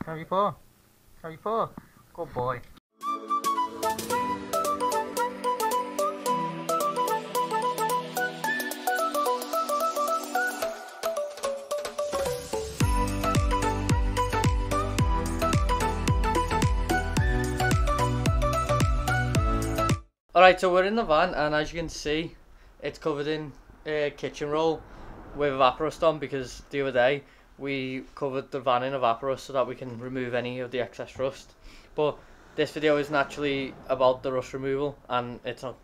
Carry 4. Carry 4. Good boy. Alright, so we're in the van, and as you can see, it's covered in kitchen roll with evaporust on, because the other day we covered the van in evaporust so that we can remove any of the excess rust. But this video isn't actually about the rust removal, and it's not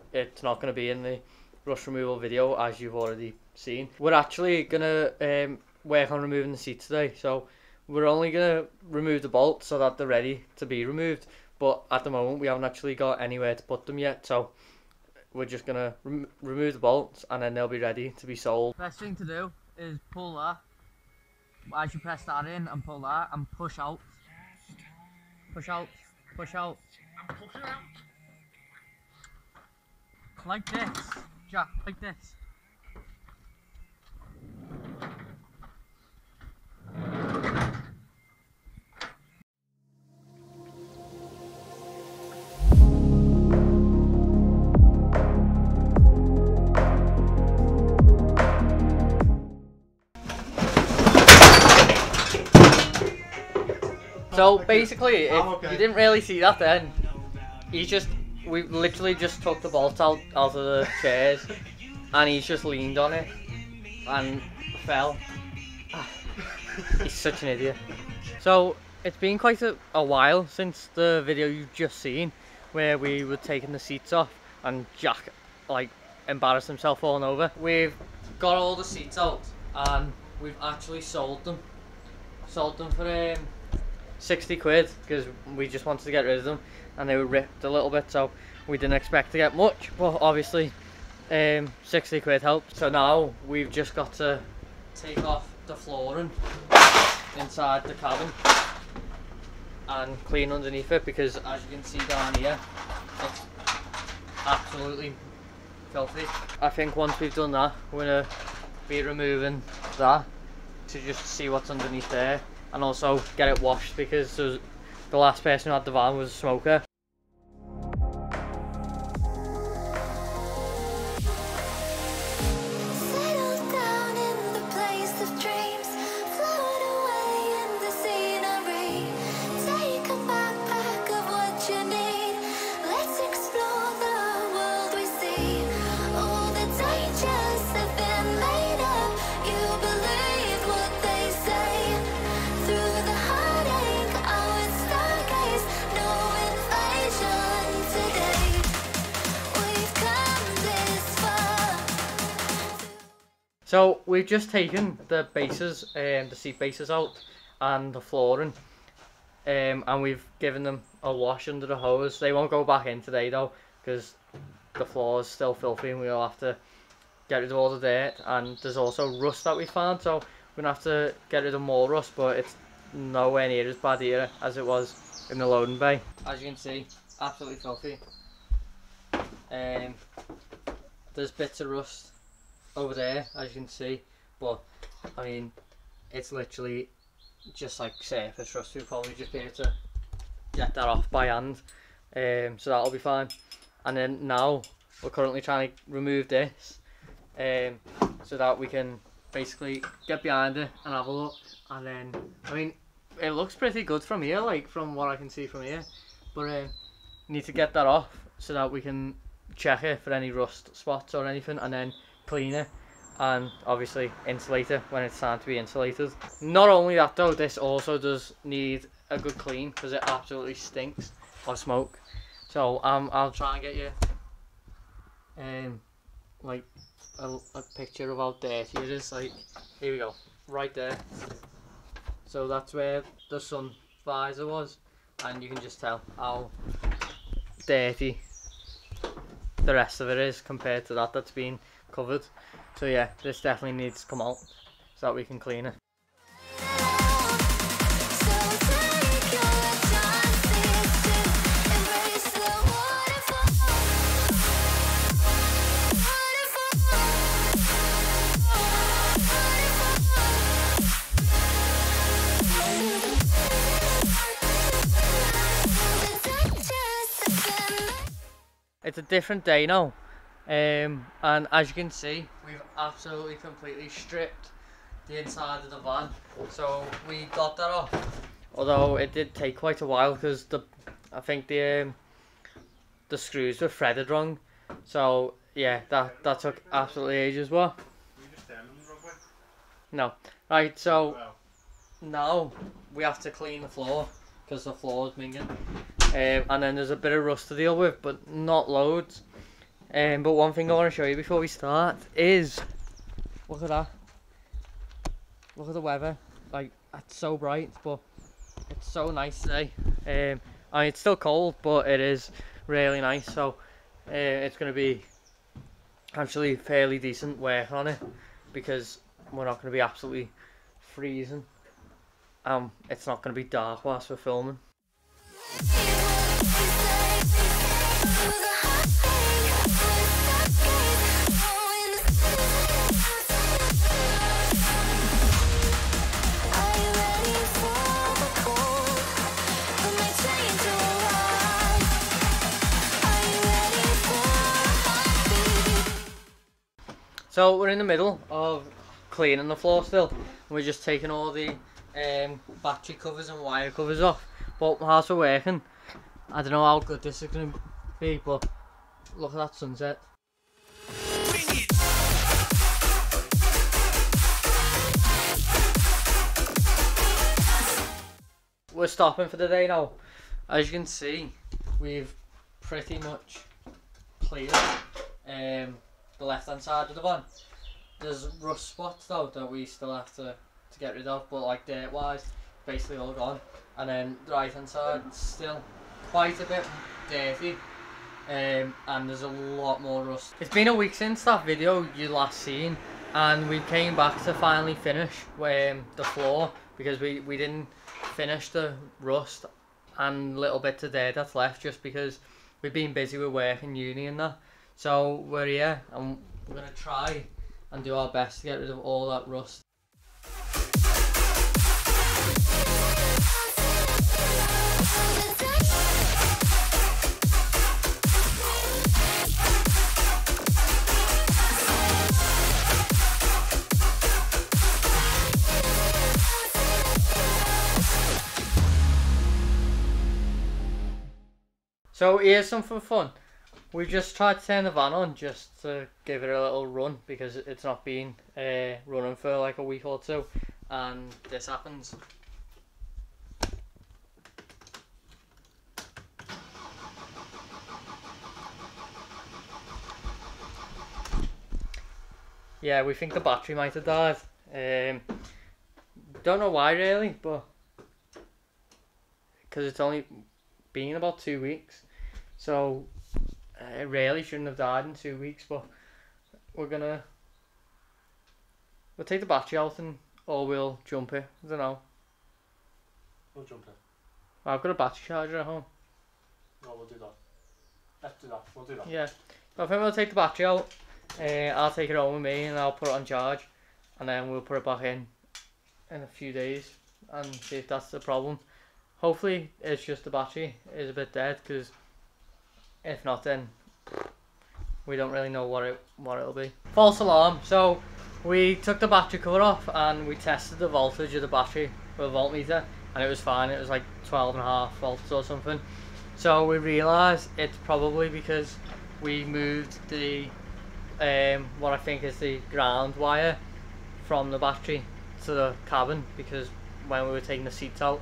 going to be in the rust removal video, as you've already seen. We're actually going to work on removing the seats today, so we're only going to remove the bolts so that they're ready to be removed. But at the moment we haven't actually got anywhere to put them yet, so we're just going to remove the bolts and then they'll be ready to be sold. Best thing to do is pull that, as you press that in, and pull that and push out. Push out, push out. I'm pushing out. Like this, Jack, like this. So basically, if you didn't really see that then, we literally just took the bolts out of the chairs and he's just leaned on it and fell. He's such an idiot. So it's been quite a while since the video you've just seen where we were taking the seats off and Jack like embarrassed himself falling over. We've got all the seats out and we've actually sold them. Sold them for 60 quid because we just wanted to get rid of them and they were ripped a little bit, so we didn't expect to get much, but obviously 60 quid helped. So now we've just got to take off the flooring inside the cabin and clean underneath it, because as you can see down here it's absolutely filthy. I think once we've done that we're going to be removing that to just see what's underneath there and also get it washed, because the last person who had the van was a smoker. So we've just taken the bases, the seat bases out and the flooring, and we've given them a wash under the hose. They won't go back in today though, because the floor is still filthy and we'll have to get rid of all the dirt, and there's also rust that we found, so we're going to have to get rid of more rust, but it's nowhere near as bad here as it was in the loading bay. As you can see, absolutely filthy. There's bits of rust over there, as you can see, but I mean it's literally just like surface rust. We'll probably just be able to get that off by hand, so that'll be fine. And then now we're currently trying to remove this, so that we can basically get behind it and have a look. And then I mean it looks pretty good from here, like from what I can see from here, but need to get that off so that we can check it for any rust spots or anything, and then clean it and obviously insulate it when it's time to be insulated. Not only that though, this also does need a good clean because it absolutely stinks of smoke. So I'll try and get you like a picture of how dirty it is. Like, here we go, right there. So that's where the sun visor was, and you can just tell how dirty the rest of it is compared to that's been covered. So yeah, this definitely needs to come out so that we can clean it. it's a different day now, and as you can see, we've absolutely completely stripped the inside of the van. So we got that off, although it did take quite a while because I think the screws were threaded wrong. So yeah, that took absolutely ages. What? No. Right, so now we have to clean the floor because the floor is minging. And then there's a bit of rust to deal with, but not loads. But one thing I want to show you before we start is, look at that. Look at the weather. Like, it's so bright, but it's so nice today. I mean, it's still cold, but it is really nice. So it's going to be actually fairly decent work on it, because we're not going to be absolutely freezing. It's not going to be dark whilst we're filming. So we're in the middle of cleaning the floor still. We're just taking all the battery covers and wire covers off. But whilst we're working, I don't know how good this is going to be, but look at that sunset. We're stopping for the day now. As you can see, we've pretty much cleared the left hand side of the van. There's rust spots though that we still have to get rid of, but like dirt wise, basically all gone. And then the right hand side still quite a bit dirty, and there's a lot more rust. It's been a week since that video you last seen, and we came back to finally finish the floor, because we didn't finish the rust and little bits of dirt that's left, just because we've been busy with work and uni and that. So we're here and we're going to try and do our best to get rid of all that rust. So here's something fun. We just tried to turn the van on just to give it a little run, because it's not been running for like a week or two, and this happens. Yeah, we think the battery might have died. Don't know why really, but because it's only been about 2 weeks, so it really shouldn't have died in 2 weeks. But we'll take the battery out, or we'll jump it. I don't know. We'll jump it. I've got a battery charger at home. No, we'll do that. Let's do that. We'll do that. Yeah. So I think we'll take the battery out. I'll take it home with me and I'll put it on charge, and then we'll put it back in a few days and see if that's the problem. Hopefully it's just the battery is a bit dead, because if not, then we don't really know what it'll be. False alarm. So we took the battery cover off and we tested the voltage of the battery with a voltmeter, and it was fine. It was like 12.5 volts or something. So we realised it's probably because we moved the what I think is the ground wire from the battery to the cabin, because when we were taking the seats out,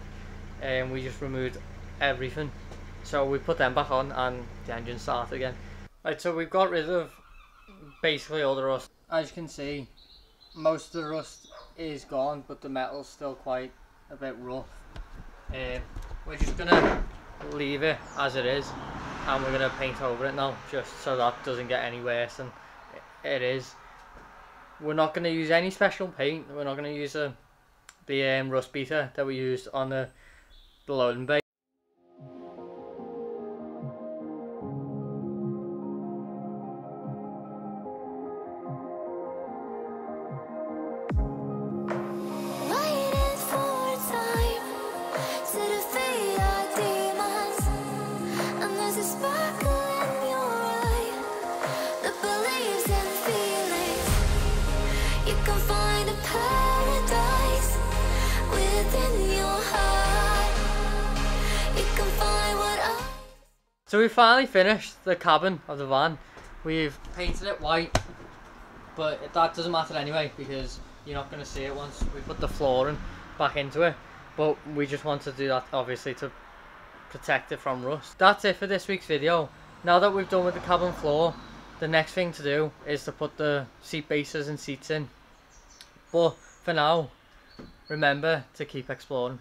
we just removed everything. So we put them back on and the engine started again. Right, so we've got rid of basically all the rust. As you can see, most of the rust is gone, but the metal's still quite a bit rough. We're just gonna leave it as it is, and we're gonna paint over it now, just so that doesn't get any worse than it is. We're not gonna use any special paint. We're not gonna use the rust beater that we used on the loading bay. Sparkle in your find a paradise within your heart. You can find what I... So we finally finished the cabin of the van. We've painted it white, but that doesn't matter anyway because you're not going to see it once we put the flooring back into it. But we just want to do that obviously to protect it from rust. That's it for this week's video. Now that we've done with the cabin floor, the next thing to do is to put the seat bases and seats in. But for now, remember to keep exploring.